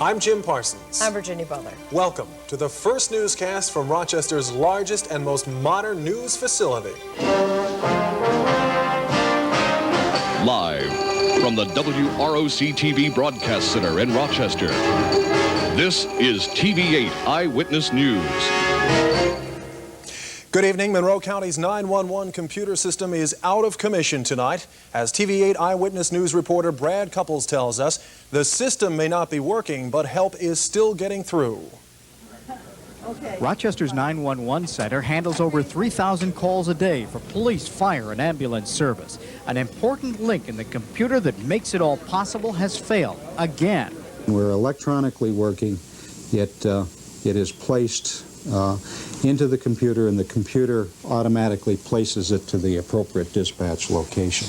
I'm Jim Parsons. I'm Virginia Butler. Welcome to the first newscast from Rochester's largest and most modern news facility. Live from the WROC-TV Broadcast Center in Rochester, this is TV8 Eyewitness News. Good evening. Monroe County's 911 computer system is out of commission tonight. As TV8 Eyewitness News reporter Brad Couples tells us, the system may not be working, but help is still getting through. Rochester's 911 center handles over 3,000 calls a day for police, fire, and ambulance service. An important link in the computer that makes it all possible has failed again. We're electronically working. It is placed into the computer, and the computer automatically places it to the appropriate dispatch location.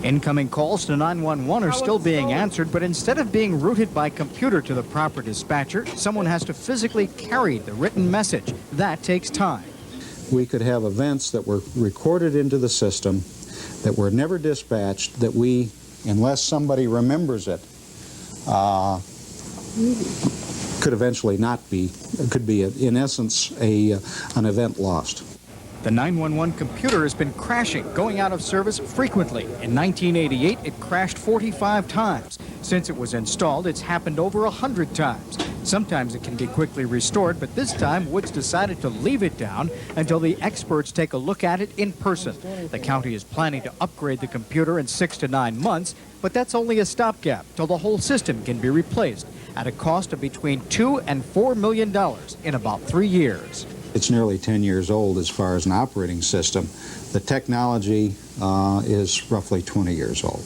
Incoming calls to 911 are still being answered, but instead of being routed by computer to the proper dispatcher, someone has to physically carry the written message. That takes time. We could have events that were recorded into the system that were never dispatched, that we, unless somebody remembers it, could eventually not be, could be, in essence, an event lost. The 911 computer has been crashing, going out of service frequently. In 1988, it crashed 45 times. Since it was installed, it's happened over 100 times. Sometimes it can be quickly restored, but this time Woods decided to leave it down until the experts take a look at it in person. The county is planning to upgrade the computer in 6 to 9 months, but that's only a stopgap till the whole system can be replaced at a cost of between $2 and $4 million in about 3 years. It's nearly 10 years old as far as an operating system. The technology is roughly 20 years old.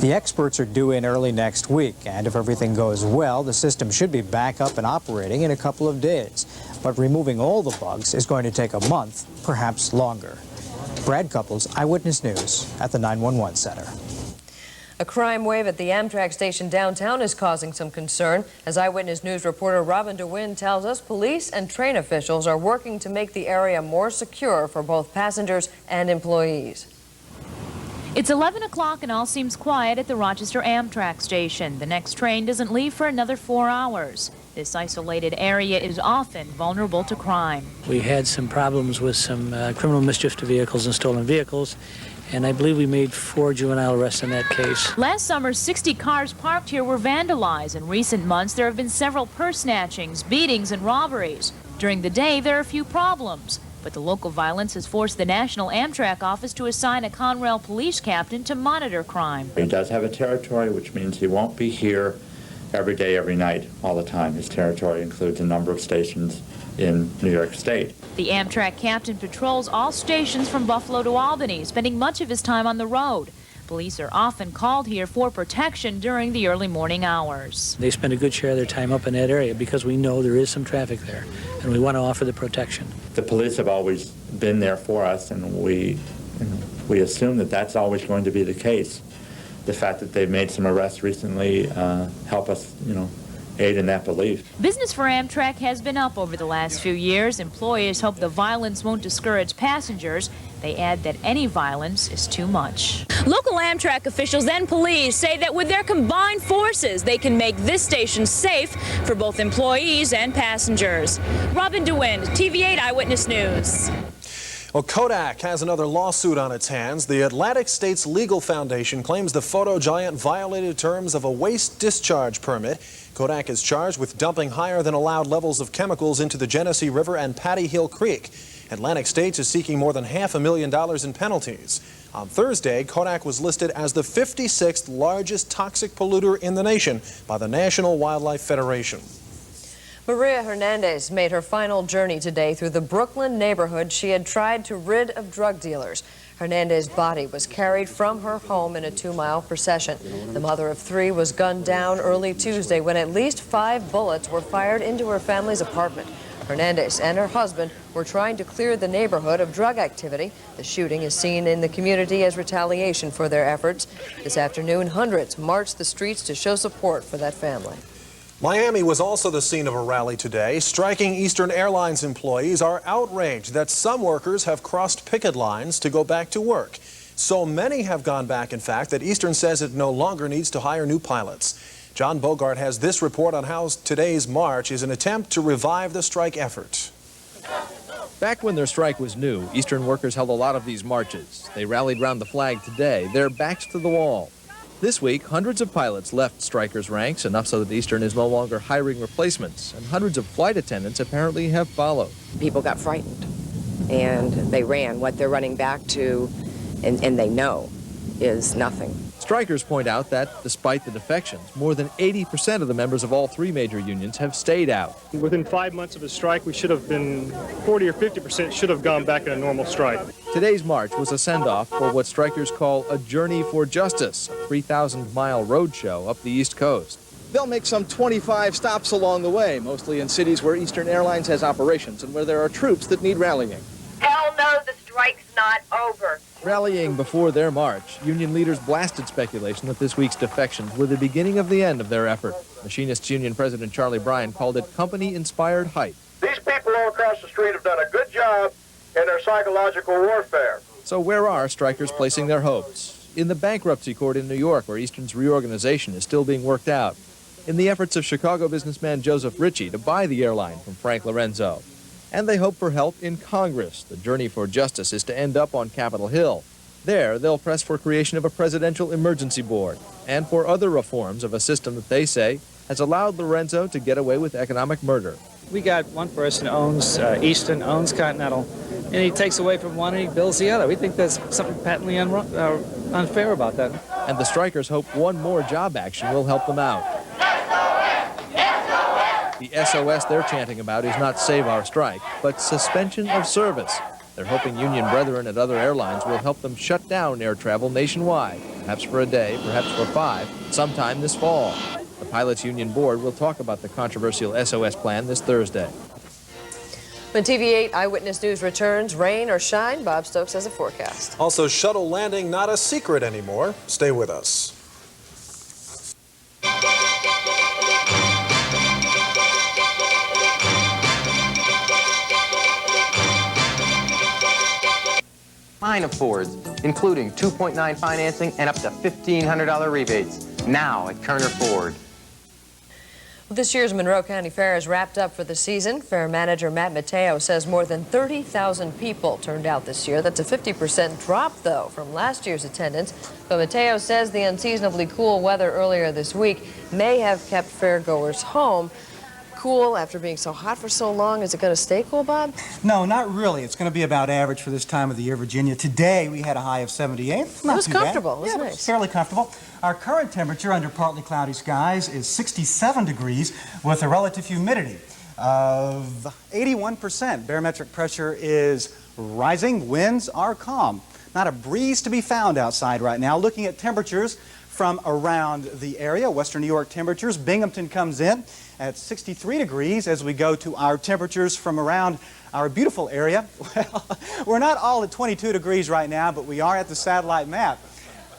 The experts are due in early next week, and if everything goes well, the system should be back up and operating in a couple of days. But removing all the bugs is going to take a month, perhaps longer. Brad Couples, Eyewitness News at the 911 Center. A crime wave at the Amtrak station downtown is causing some concern. As Eyewitness News reporter Robin DeWin tells us, police and train officials are working to make the area more secure for both passengers and employees. It's 11 o'clock and all seems quiet at the Rochester Amtrak station. The next train doesn't leave for another 4 hours. This isolated area is often vulnerable to crime. We had some problems with some criminal mischief to vehicles and stolen vehicles, and I believe we made 4 juvenile arrests in that case. Last summer, 60 cars parked here were vandalized. In recent months, there have been several purse snatchings, beatings, and robberies. During the day, there are few problems. But the local violence has forced the National Amtrak office to assign a Conrail police captain to monitor crime. He does have a territory, which means he won't be here every day, every night, all the time. His territory includes a number of stations in New York State. The Amtrak captain patrols all stations from Buffalo to Albany, spending much of his time on the road. Police are often called here for protection during the early morning hours. They spend a good share of their time up in that area because we know there is some traffic there, and we want to offer the protection. The police have always been there for us, and we assume that that's always going to be the case. The fact that they've made some arrests recently help us, aid in that belief. Business for Amtrak has been up over the last few years. Employees hope the violence won't discourage passengers. They add that any violence is too much. Local Amtrak officials and police say that with their combined forces, they can make this station safe for both employees and passengers. Robin DeWin, TV8 Eyewitness News. Well, Kodak has another lawsuit on its hands. The Atlantic States Legal Foundation claims the photo giant violated terms of a waste discharge permit. Kodak is charged with dumping higher than allowed levels of chemicals into the Genesee River and Patty Hill Creek. Atlantic States is seeking more than $500,000 in penalties. On Thursday, Kodak was listed as the 56th largest toxic polluter in the nation by the National Wildlife Federation. Maria Hernandez made her final journey today through the Brooklyn neighborhood she had tried to rid of drug dealers. Hernandez's body was carried from her home in a 2-mile procession. The mother of 3 was gunned down early Tuesday when at least 5 bullets were fired into her family's apartment. Hernandez and her husband were trying to clear the neighborhood of drug activity. The shooting is seen in the community as retaliation for their efforts. This afternoon, hundreds marched the streets to show support for that family. Miami was also the scene of a rally today. Striking Eastern Airlines employees are outraged that some workers have crossed picket lines to go back to work. So many have gone back, in fact, that Eastern says it no longer needs to hire new pilots. John Bogart has this report on how today's march is an attempt to revive the strike effort. Back when their strike was new, Eastern workers held a lot of these marches. They rallied round the flag today, their backs to the wall. This week, hundreds of pilots left strikers' ranks, enough so that Eastern is no longer hiring replacements, and hundreds of flight attendants apparently have followed. People got frightened, and they ran. What they're running back to, and they know, is nothing. Strikers point out that, despite the defections, more than 80% of the members of all three major unions have stayed out. Within 5 months of a strike, we should have been 40 or 50% should have gone back in a normal strike. Today's march was a send-off for what strikers call a journey for justice, a 3,000-mile road show up the East Coast. They'll make some 25 stops along the way, mostly in cities where Eastern Airlines has operations and where there are troops that need rallying. Hell no, the strike's not over. Rallying before their march, union leaders blasted speculation that this week's defections were the beginning of the end of their effort. Machinists Union President Charlie Bryan called it company-inspired hype. These people all across the street have done a good job in their psychological warfare. So where are strikers placing their hopes? In the bankruptcy court in New York, where Eastern's reorganization is still being worked out. In the efforts of Chicago businessman Joseph Ritchie to buy the airline from Frank Lorenzo. And they hope for help in Congress. The journey for justice is to end up on Capitol Hill. There, they'll press for creation of a presidential emergency board and for other reforms of a system that they say has allowed Lorenzo to get away with economic murder. We got one person owns Eastern, owns Continental, and he takes away from one and he builds the other. We think there's something patently unfair about that. And the strikers hope one more job action will help them out. The SOS they're chanting about is not save our strike, but suspension of service. They're hoping union brethren at other airlines will help them shut down air travel nationwide, perhaps for a day, perhaps for 5, sometime this fall. The pilots' union board will talk about the controversial SOS plan this Thursday. When TV8 Eyewitness News returns, rain or shine, Bob Stokes has a forecast. Also, shuttle landing not a secret anymore. Stay with us. Line of Fords, including 2.9 financing and up to $1,500 rebates, now at Kerner Ford. This year's Monroe County Fair is wrapped up for the season. Fair manager Matt Mateo says more than 30,000 people turned out this year. That's a 50% drop, though, from last year's attendance. But Mateo says the unseasonably cool weather earlier this week may have kept fairgoers home. Cool after being so hot for so long. Is it going to stay cool, Bob? No, not really. It's going to be about average for this time of the year, Virginia. Today we had a high of 78. Not it was too comfortable. Bad. It was yeah, nice. It was fairly comfortable. Our current temperature under partly cloudy skies is 67 degrees with a relative humidity of 81%. Barometric pressure is rising. Winds are calm. Not a breeze to be found outside right now. Looking at temperatures from around the area, western New York temperatures, Binghamton comes in at 63 degrees as we go to our temperatures from around our beautiful area. Well, we're not all at 22 degrees right now, but we are at the satellite map.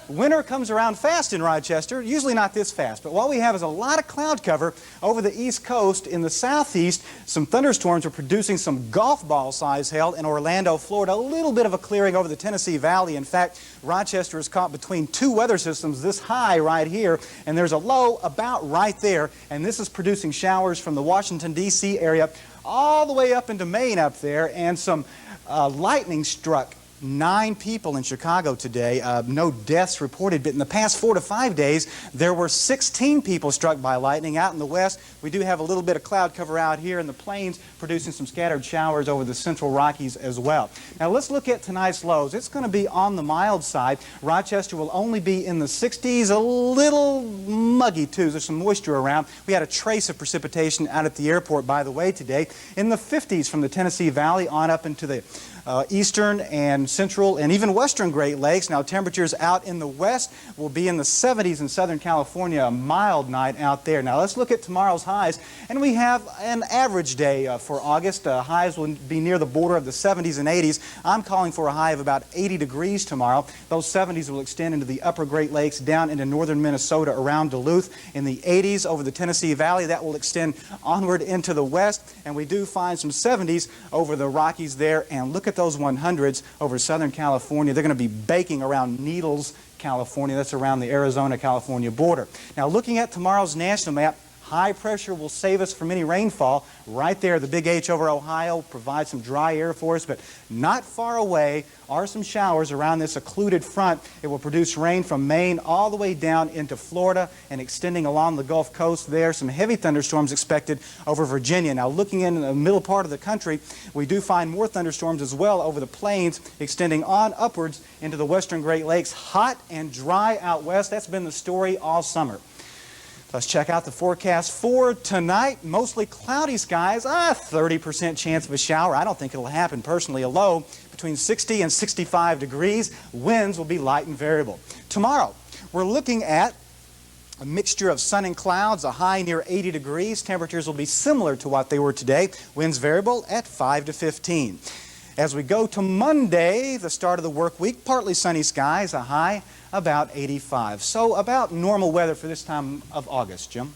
Winter comes around fast in Rochester, usually not this fast, but what we have is a lot of cloud cover over the east coast. In the southeast, some thunderstorms are producing some golf ball size hail in Orlando, Florida. A little bit of a clearing over the Tennessee Valley. In fact, Rochester is caught between two weather systems this high right here, and there's a low about right there, and this is producing showers from the Washington, D.C. area all the way up into Maine up there, and some lightning struck 9 people in Chicago today. No deaths reported, but in the past 4 to 5 days, there were 16 people struck by lightning out in the west. We do have a little bit of cloud cover out here in the plains, producing some scattered showers over the central Rockies as well. Now let's look at tonight's lows. It's going to be on the mild side. Rochester will only be in the 60s, a little muggy too. There's some moisture around. We had a trace of precipitation out at the airport, by the way, today. In the 50s from the Tennessee Valley on up into the eastern and central and even western Great Lakes. Now temperatures out in the west will be in the 70s in Southern California, a mild night out there. Now let's look at tomorrow's highs, and we have an average day for August. Highs will be near the border of the 70s and 80s. I'm calling for a high of about 80 degrees tomorrow. Those 70s will extend into the upper Great Lakes, down into northern Minnesota around Duluth. In the 80s over the Tennessee Valley, that will extend onward into the west, and we do find some 70s over the Rockies there. And look at those 100s over Southern California. They're going to be baking around Needles, California. That's around the Arizona-California border. Now, looking at tomorrow's national map, high pressure will save us from any rainfall. Right there, the big H over Ohio provides some dry air for us, but not far away are some showers around this occluded front. It will produce rain from Maine all the way down into Florida and extending along the Gulf Coast there. Some heavy thunderstorms expected over Virginia. Now, looking in the middle part of the country, we do find more thunderstorms as well over the plains, extending on upwards into the western Great Lakes. Hot and dry out west. That's been the story all summer. Let's check out the forecast for tonight. Mostly cloudy skies, 30% chance of a shower. I don't think it'll happen personally. A low between 60 and 65 degrees. Winds will be light and variable. Tomorrow, we're looking at a mixture of sun and clouds, a high near 80 degrees. Temperatures will be similar to what they were today. Winds variable at 5 to 15. As we go to Monday, the start of the work week, partly sunny skies, a high about 85. So about normal weather for this time of August. Jim?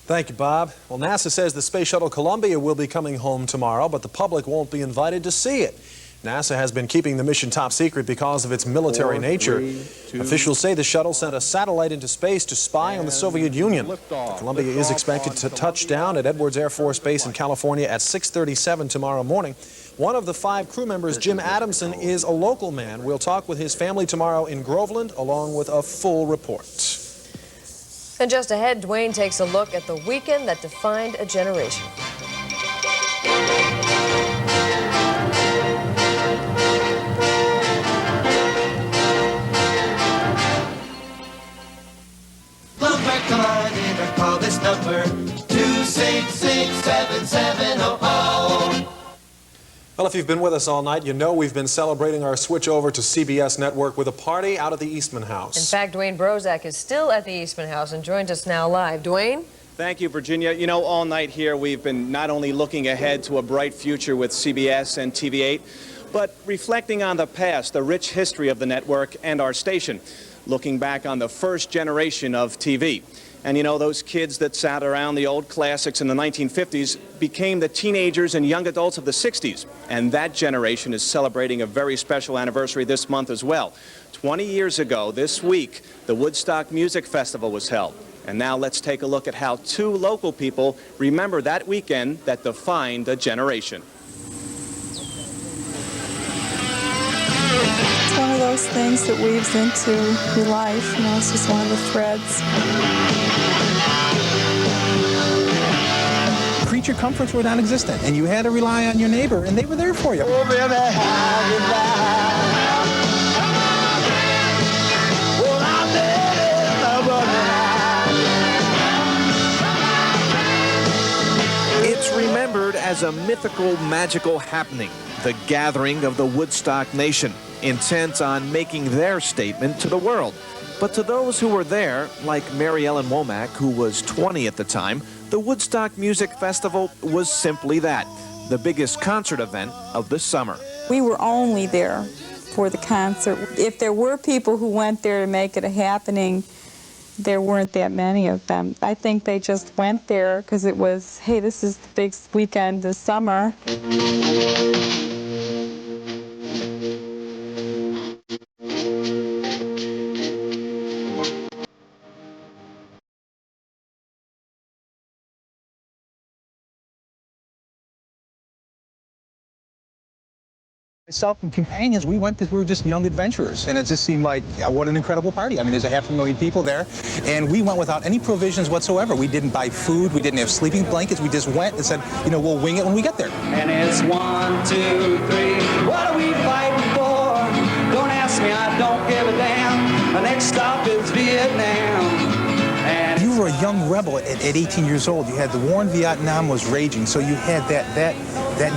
Thank you, Bob. Well, NASA says the Space Shuttle Columbia will be coming home tomorrow, but the public won't be invited to see it. NASA has been keeping the mission top secret because of its military nature. Officials say the shuttle sent a satellite into space to spy on the Soviet Union. Columbia is expected to touch down at Edwards Air Force Base in California at 6:37 tomorrow morning. One of the 5 crew members, Jim Adamson, is a local man. We'll talk with his family tomorrow in Groveland, along with a full report. And just ahead, Dwayne takes a look at the weekend that defined a generation. Come on in or call this number 266-7700. Well, if you've been with us all night, you know we've been celebrating our switch over to CBS Network with a party out at the Eastman House. In fact, WROC Zack is still at the Eastman House and joins us now live. Dwayne? Thank you, Virginia. You know, all night here we've been not only looking ahead to a bright future with CBS and TV8, but reflecting on the past, the rich history of the network and our station, looking back on the first generation of TV. And you know, those kids that sat around the old classics in the 1950s became the teenagers and young adults of the 60s. And that generation is celebrating a very special anniversary this month as well. 20 years ago, this week, the Woodstock Music Festival was held. And now let's take a look at how 2 local people remember that weekend that defined a generation. It's one of those things that weaves into your life. You know, it's just one of the threads. Creature comforts were non-existent, and you had to rely on your neighbor, and they were there for you. Oh, baby, It's remembered as a mythical, magical happening, the gathering of the Woodstock Nation, intent on making their statement to the world. But to those who were there, like Mary Ellen Womack, who was 20 at the time, the Woodstock Music Festival was simply that, the biggest concert event of the summer. We were only there for the concert. If there were people who went there to make it a happening, there weren't that many of them. I think they just went there because it was, hey, this is the big weekend this summer. Myself and companions, we were just young adventurers, and it just seemed like, what an incredible party. I mean, there's 500,000 people there, and we went without any provisions whatsoever. We didn't buy food, we didn't have sleeping blankets, we just went and said, you know, we'll wing it when we get there. and it's 1, 2, 3. What are we fighting for? Don't ask me, I don't give a damn. The next stop is Vietnam. And You were a young rebel at 18 years old. You had the war in Vietnam was raging, so you had that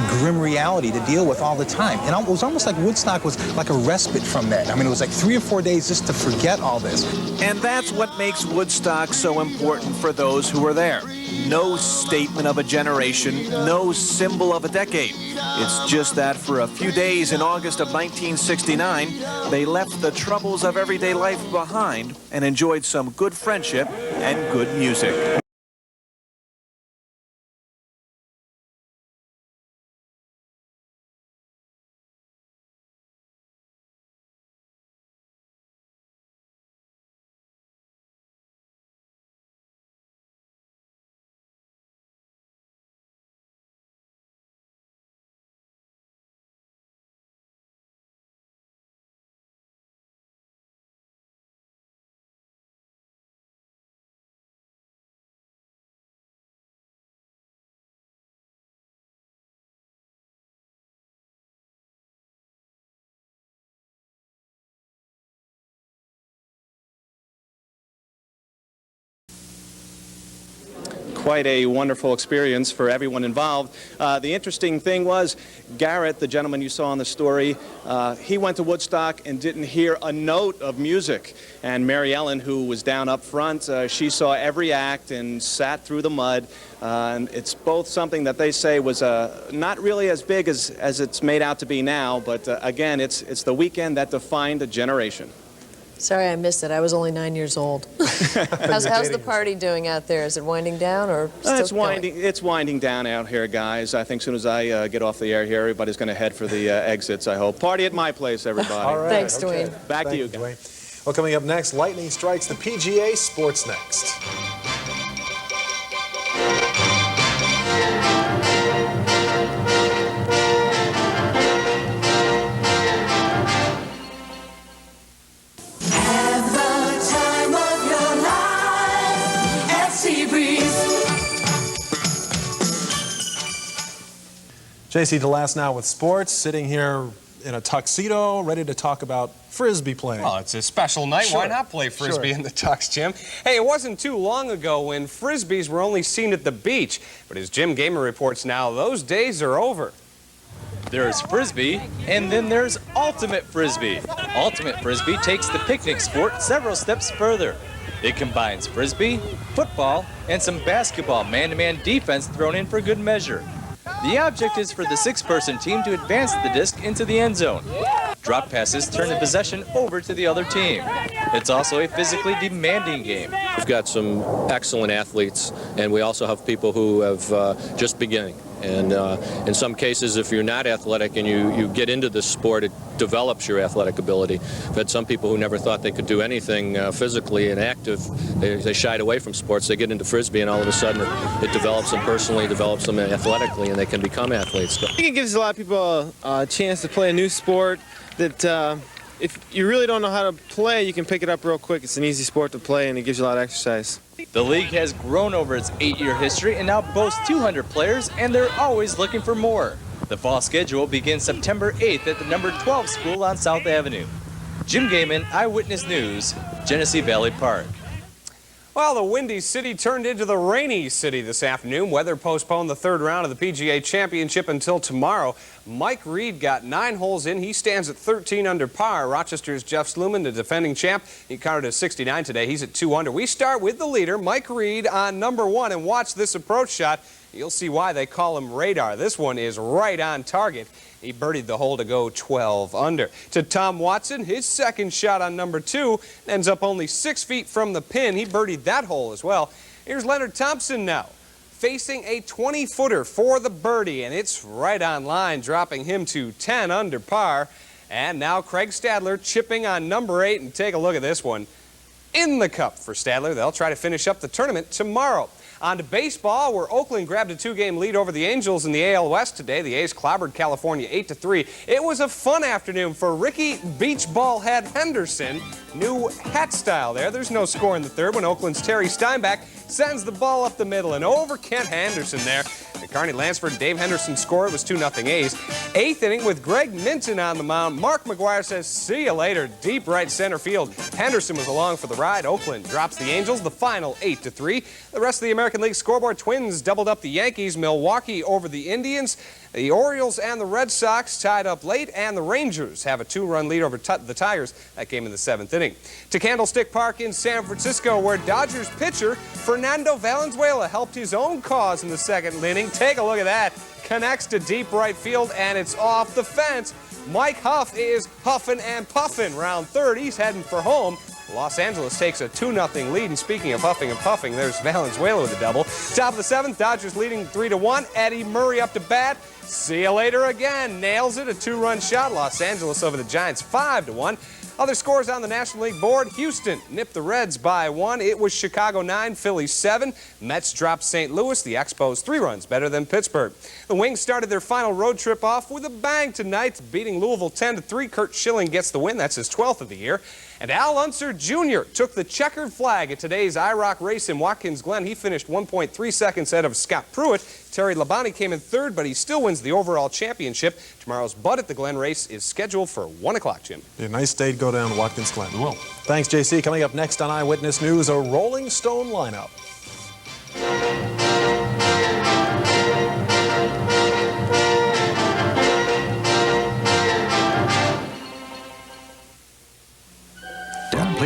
grim reality to deal with all the time. And it was almost like Woodstock was like a respite from that. I mean, it was like 3 or 4 days just to forget all this. And that's what makes Woodstock so important for those who were there. No statement of a generation, no symbol of a decade. It's just that for a few days in August of 1969, they left the troubles of everyday life behind and enjoyed some good friendship and good music. quite a wonderful experience for everyone involved. The interesting thing was Garrett, the gentleman you saw on the story, he went to Woodstock and didn't hear a note of music. And Mary Ellen, who was down up front, she saw every act and sat through the mud. And it's both something that they say was not really as big as it's made out to be now, but again, it's the weekend that defined a generation. Sorry I missed it. I was only 9 years old. How's the party doing out there? Is it winding down or still It's winding down out here, guys. I think as soon as I get off the air here, everybody's going to head for the exits, I hope. Party at my place, everybody. All right, Thanks, Dwayne. Back to you, Dwayne. Well, coming up next, lightning strikes the PGA. Sports next. JC DeLast now with sports, sitting here in a tuxedo, ready to talk about Frisbee playing. Well, it's a special night. Sure. Why not play Frisbee Sure. in the tux, Jim? Hey, it wasn't too long ago when Frisbees were only seen at the beach. But as Jim Gamer reports now, those days are over. There's Frisbee, and then there's Ultimate Frisbee. Ultimate Frisbee takes the picnic sport several steps further. It combines Frisbee, football, and some basketball man-to-man defense thrown in for good measure. The object is for the six-person team to advance the disc into the end zone. Drop passes turn the possession over to the other team. It's also a physically demanding game. We've got some excellent athletes, and we also have people who have just beginning. And in some cases, if you're not athletic and you get into this sport, it develops your athletic ability. I've had some people who never thought they could do anything physically and active. They shied away from sports. They get into Frisbee, and all of a sudden it develops them personally, develops them athletically, and they can become athletes. I think it gives a lot of people a chance to play a new sport that if you really don't know how to play, you can pick it up real quick. It's an easy sport to play, and it gives you a lot of exercise. The league has grown over its 8-year history and now boasts 200 players, and they're always looking for more. The fall schedule begins September 8th at the number 12 school on South Avenue. Jim Gaiman, Eyewitness News, Genesee Valley Park. Well, the windy city turned into the rainy city this afternoon. Weather postponed the third round of the PGA Championship until tomorrow. Mike Reed got 9 holes in. He stands at 13 under par. Rochester's Jeff Sluman, the defending champ, he counted a 69 today. He's at 2 under. We start with the leader, Mike Reed, on number 1, and watch this approach shot. You'll see why they call him Radar. This one is right on target. He birdied the hole to go 12 under. To Tom Watson, his second shot on number 2 ends up only 6 feet from the pin. He birdied that hole as well. Here's Leonard Thompson now, facing a 20-footer for the birdie, and it's right on line, dropping him to 10 under par. And now Craig Stadler chipping on number 8, and take a look at this one. In the cup for Stadler. They'll try to finish up the tournament tomorrow. On to baseball, where Oakland grabbed a 2-game lead over the Angels in the AL West today. The A's clobbered California 8-3. It was a fun afternoon for Ricky Beach Ball Head Henderson. New hat style there. There's no score in the third when Oakland's Terry Steinbach sends the ball up the middle and over Kent Henderson there. Carney Lansford and Dave Henderson score. It was 2-0 A's. 8th inning with Greg Minton on the mound. Mark McGuire says, see you later. Deep right center field. Henderson was along for the ride. Oakland drops the Angels, the final 8-3. The rest of the American League scoreboard, Twins doubled up the Yankees. Milwaukee over the Indians. The Orioles and the Red Sox tied up late, and the Rangers have a 2-run lead over the Tigers. That game in the 7th inning. To Candlestick Park in San Francisco, where Dodgers pitcher Fernando Valenzuela helped his own cause in the 2nd inning. Take a look at that. Connects to deep right field, and it's off the fence. Mike Huff is huffing and puffing. Round 3rd, he's heading for home. Los Angeles takes a 2-0 lead, and speaking of huffing and puffing, there's Valenzuela with a double. Top of the 7th, Dodgers leading 3-1. Eddie Murray up to bat. See you later again. Nails it, a 2-run shot. Los Angeles over the Giants 5-1. Other scores on the National League board. Houston nipped the Reds by 1. It was Chicago 9, Philly 7. Mets dropped St. Louis. The Expos 3 runs better than Pittsburgh. The Wings started their final road trip off with a bang tonight, beating Louisville 10-3. Kurt Schilling gets the win. That's his 12th of the year. And Al Unser Jr. took the checkered flag at today's IROC race in Watkins Glen. He finished 1.3 seconds ahead of Scott Pruitt. Terry Labonte came in 3rd, but he still wins the overall championship. Tomorrow's Bud at the Glen race is scheduled for 1 o'clock, Jim. Be a nice day to go down to Watkins Glen. Well, thanks, JC. Coming up next on Eyewitness News, a Rolling Stone lineup.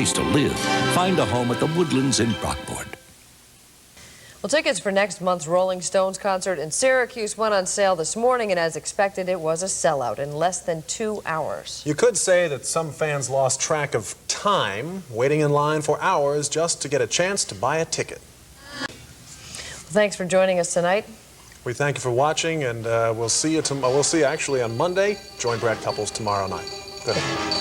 place to live. Find a home at the Woodlands in Brockport. Well, tickets for next month's Rolling Stones concert in Syracuse went on sale this morning, and as expected, it was a sellout in less than 2 hours. You could say that some fans lost track of time, waiting in line for hours just to get a chance to buy a ticket. Well, thanks for joining us tonight. We thank you for watching, and we'll see you actually on Monday. Join Brad Couples tomorrow night. Good night.